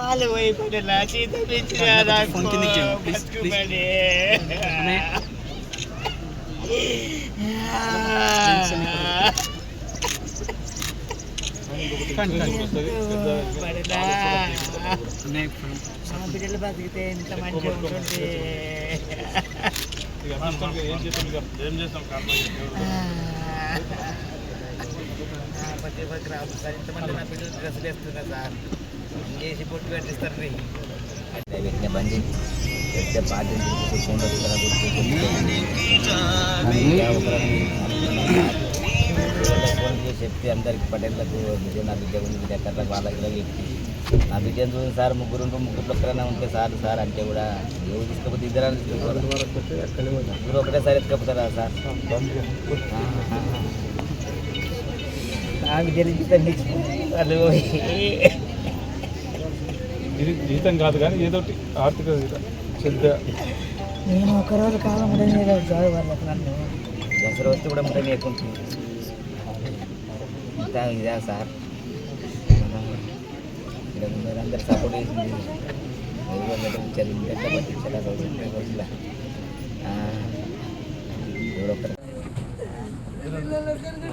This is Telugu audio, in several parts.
వాళ్ళు పోయిపోయినా జీతం ఇచ్చినా బిడ్డలు బతికితే ఎంత మంచిగా ఉంటుంది. ప్రతి ఒక్క సార్ ఇంతమంది నా బిడ్డలు డ్రెస్సులు వేస్తున్నా సార్ ఇంకేసి పొట్టు కట్టిస్తారు. పెట్టిన బండి పెద్ద పార్టీ ఫోన్ చేసి చెప్తే అందరికి పటేళ్ళకు నా బిడ్డ ఉంది బిడ్డ కర్రకు వాళ్ళకి చెప్పి నా బిడ్డను చూసి సార్ ముగ్గురు ఒక్కరైనా ఉంటే సార్ అంటే కూడా ఎవరు తీసుకపోతే ఇద్దరు తీసుకోవాలి ముగ్గురు ఒకటేసారి ఎత్తుకపోతారా సార్? నా బిడ్డ ఇది జీతం కాదు కానీ ఏదో ఆర్థిక శ్రద్ధ. నేను ఒకరోజు కాలం జాబ్ వాళ్ళకి నన్ను దసరా వస్తే కూడా ముట్టని ఎక్కుంటుంది. ఇంత ఇదా సార్ ఇక్కడ అందరు సపోర్ట్ చేసింది పట్టించారు రోజుల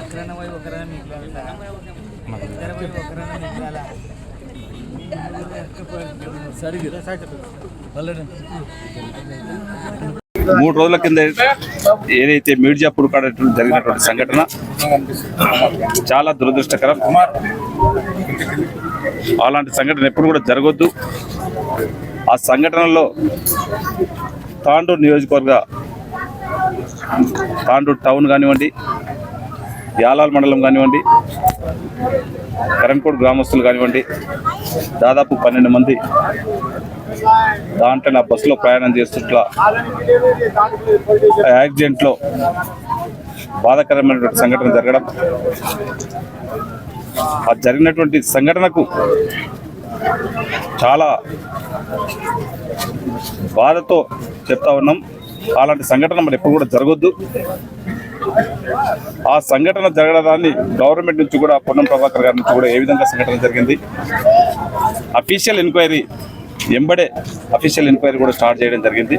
ఒకరైనా పోయి ఒకరైనా మిగిలాలి సార్, ఇద్దరు పోయి ఒకరైనా మిగిలాలా? మూడు రోజుల కింద ఏదైతే మీర్జాపూర్ కాడ జరిగినటువంటి సంఘటన చాలా దురదృష్టకరం. అలాంటి సంఘటన ఎప్పుడు కూడా జరగొద్దు. ఆ సంఘటనలో తాండూరు నియోజకవర్గ తాండూరు టౌన్ కానివ్వండి, యాలాల్ మండలం కానివ్వండి, కరణ్కోట్ గ్రామస్తులు కానివ్వండి, దాదాపు 12 మంది దాంట్లో నా బస్సులో ప్రయాణం చేస్తుంట్లా యాక్సిడెంట్లో బాధాకరమైనటువంటి సంఘటన జరగడం, ఆ జరిగినటువంటి సంఘటనకు చాలా బాధతో చెప్తా ఉన్నాం. అలాంటి సంఘటన మరి ఎప్పుడు కూడా జరగొద్దు. ఆ సంఘటన జరగడాన్ని గవర్నమెంట్ నుంచి కూడా పొన్నం ప్రభాకర్ గారి నుంచి కూడా ఏ విధంగా సంఘటన జరిగింది అఫీషియల్ ఎంక్వైరీ కూడా స్టార్ట్ చేయడం జరిగింది.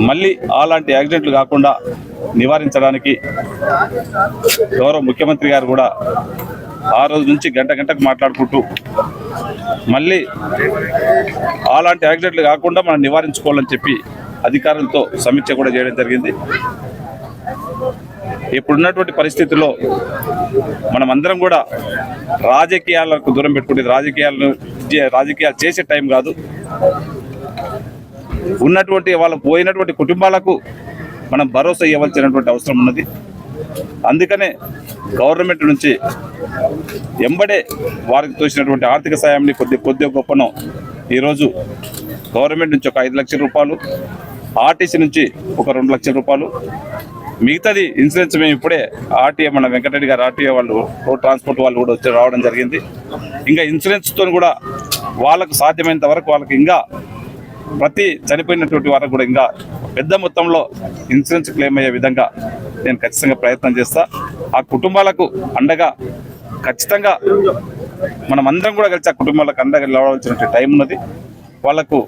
మళ్ళీ అలాంటి యాక్సిడెంట్లు కాకుండా నివారించడానికి గౌరవ ముఖ్యమంత్రి గారు కూడా ఆ రోజు నుంచి గంటకు మాట్లాడుకుంటూ మళ్ళీ అలాంటి యాక్సిడెంట్లు కాకుండా మనం నివారించుకోవాలని చెప్పి అధికారులతో సమీక్ష కూడా చేయడం జరిగింది. ఇప్పుడున్నటువంటి పరిస్థితుల్లో మనమందరం కూడా రాజకీయాలకు దూరం పెట్టుకునేది రాజకీయాలు చేసే టైం కాదు. ఉన్నటువంటి వాళ్ళు పోయినటువంటి కుటుంబాలకు మనం భరోసా ఇవ్వాల్సినటువంటి అవసరం ఉన్నది. అందుకనే గవర్నమెంట్ నుంచి ఎంబడే వారికి తోచినటువంటి ఆర్థిక సాయాన్ని కొద్ది గొప్పను ఈరోజు గవర్నమెంట్ నుంచి ఒక 5 లక్షల రూపాయలు, ఆర్టీసీ నుంచి ఒక 2 లక్షల రూపాయలు, మిగతాది ఇన్సూరెన్స్ మేము ఇప్పుడే ఆర్టీఏ మన వెంకటరెడ్డి గారు ఆర్టీఏ వాళ్ళు రోడ్ ట్రాన్స్పోర్ట్ వాళ్ళు కూడా వచ్చి రావడం జరిగింది. ఇంకా ఇన్సూరెన్స్తో కూడా వాళ్ళకు సాధ్యమైనంత వరకు వాళ్ళకి ఇంకా ప్రతి చనిపోయినటువంటి వారికి కూడా ఇంకా పెద్ద మొత్తంలో ఇన్సూరెన్స్ క్లెయిమ్ అయ్యే విధంగా నేను ఖచ్చితంగా ప్రయత్నం చేస్తా. ఆ కుటుంబాలకు అండగా ఖచ్చితంగా మనం అందరం కూడా కలిసి ఆ కుటుంబాలకు అండగా నిలవలసినటువంటి టైం ఉన్నది. వాళ్లకు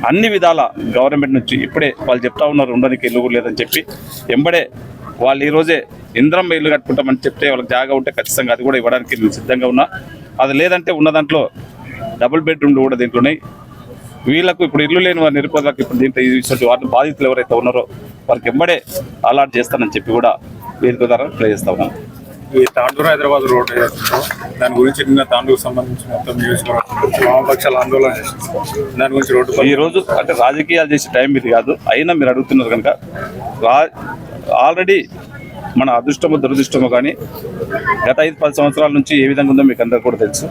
అన్ని విధాల గవర్నమెంట్ నుంచి ఇప్పుడే వాళ్ళు చెప్తా ఉన్నారు ఉండడానికి ఇల్లు లేదని చెప్పి, ఎంబడే వాళ్ళు ఈరోజే ఇంద్రమ్మ ఇల్లు కట్టుకుంటామని చెప్తే వాళ్ళకి జాగా ఉంటే ఖచ్చితంగా అది కూడా ఇవ్వడానికి నేను సిద్ధంగా ఉన్నా. అది లేదంటే ఉన్న దాంట్లో డబుల్ బెడ్రూమ్లు కూడా దీంట్లోనే వీళ్ళకు ఇప్పుడు ఇల్లు లేని వారి నిరుపేదలకు ఇప్పుడు దీంట్లో వారి బాధితులు ఎవరైతే ఉన్నారో వారికి ఎంబడే అలాట్ చేస్తానని చెప్పి కూడా వేదిక ద్వారా ట్రై చేస్తా ఉన్నాం. ఈ తాండూరు హైదరాబాద్ రోడ్ దాని గురించి నిన్న తాండూరు సంబంధించి మొత్తం వామపక్షాలు ఆందోళన చేసింది. దాని గురించి రోడ్డు ఈ రోజు అంటే రాజకీయాలు చేసే టైం ఇది కాదు. అయినా మీరు అడుగుతున్నారు కనుక ఆల్రెడీ మన అదృష్టమో దురదృష్టమో కానీ గత 5-10 సంవత్సరాల నుంచి ఏ విధంగా ఉందో మీకు అందరికీ కూడా తెలుసు.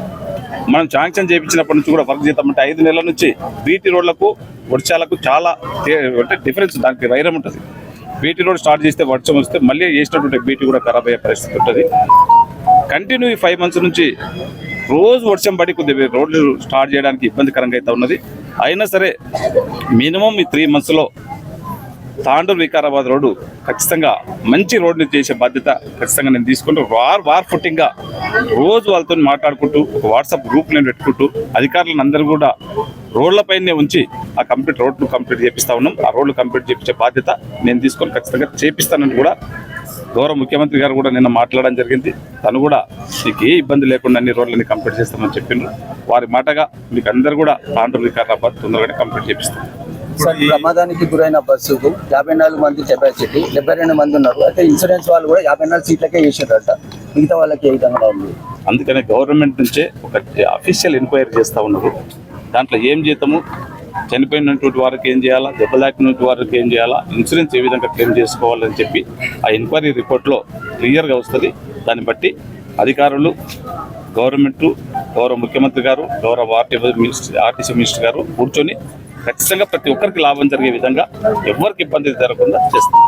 మనం శాంక్షన్ చేయించినప్పటి నుంచి కూడా వర్క్ చేద్దామంటే 5 నెలల నుంచి బీటీ రోడ్లకు వర్షాలకు చాలా అంటే డిఫరెన్స్, దానికి వైరం ఉంటుంది. బీటీ రోడ్ స్టార్ట్ చేస్తే వర్షం వస్తే మళ్ళీ చేసినటువంటి బీటీ కూడా ఖరాబ్ అయ్యే పరిస్థితి ఉంటుంది. కంటిన్యూ 5 months నుంచి రోజు వర్షం పడి కొద్దిగా రోడ్లు స్టార్ట్ చేయడానికి ఇబ్బందికరంగా అయితే ఉన్నది. అయినా సరే మినిమం ఈ 3 monthsలో తాండూరు వికారాబాద్ రోడ్డు ఖచ్చితంగా మంచి రోడ్డుని చేసే బాధ్యత ఖచ్చితంగా నేను తీసుకుంటూ వార్ ఫుట్టింగ్గా రోజు వాళ్ళతో మాట్లాడుకుంటూ ఒక వాట్సాప్ గ్రూప్ నేను పెట్టుకుంటూ అధికారులను అందరూ కూడా రోడ్లపైనే ఉంచి ఆ రోడ్లు కంప్లీట్ చేపిస్తా ఉన్నాం. ఆ రోడ్లు కంప్లీట్ చేపించే బాధ్యత నేను తీసుకొని ఖచ్చితంగా చేపిస్తానని కూడా గౌరవ ముఖ్యమంత్రి గారు కూడా నిన్న మాట్లాడడం జరిగింది. తను కూడా మీకు ఏ ఇబ్బంది లేకుండా అన్ని రోడ్లని కంప్లీట్ చేస్తామని చెప్పిండ్రు. వారి మాటగా మీకు అందరు కూడా తాండూరు వికారాబాద్ తొందరగానే కంప్లీట్ చేపిస్తాం. సార్, ప్రమాదానికి గురైన బస్సుకు 54 మంది కెపాసిటీ, 72 మంది ఉన్నారు. అయితే ఇన్సూరెన్స్ వాళ్ళు కూడా 54 సీట్లకే వేసారట, మిగతా వాళ్ళకి ఏ విధంగా ఉంది? అందుకనే గవర్నమెంట్ నుంచే ఒక అఫీషియల్ ఎంక్వైరీ చేస్తూ ఉన్నారు. దాంట్లో ఏం జీతము, చనిపోయినటువంటి వారికి ఏం చేయాలా, దెబ్బలాకినటువంటి వారికి ఏం చేయాలా, ఇన్సూరెన్స్ ఏ విధంగా క్లెయిమ్ చేసుకోవాలని చెప్పి ఆ ఎంక్వైరీ రిపోర్ట్లో క్లియర్గా వస్తుంది. దాన్ని బట్టి అధికారులు, గవర్నమెంటు, గౌరవ ముఖ్యమంత్రి గారు, గౌరవ ఆర్టీసీ మినిస్టర్ గారు కూర్చొని ఖచ్చితంగా ప్రతి ఒక్కరికి లాభం జరిగే విధంగా ఎవరికి ఇబ్బంది జరగకుండా చేస్తారు.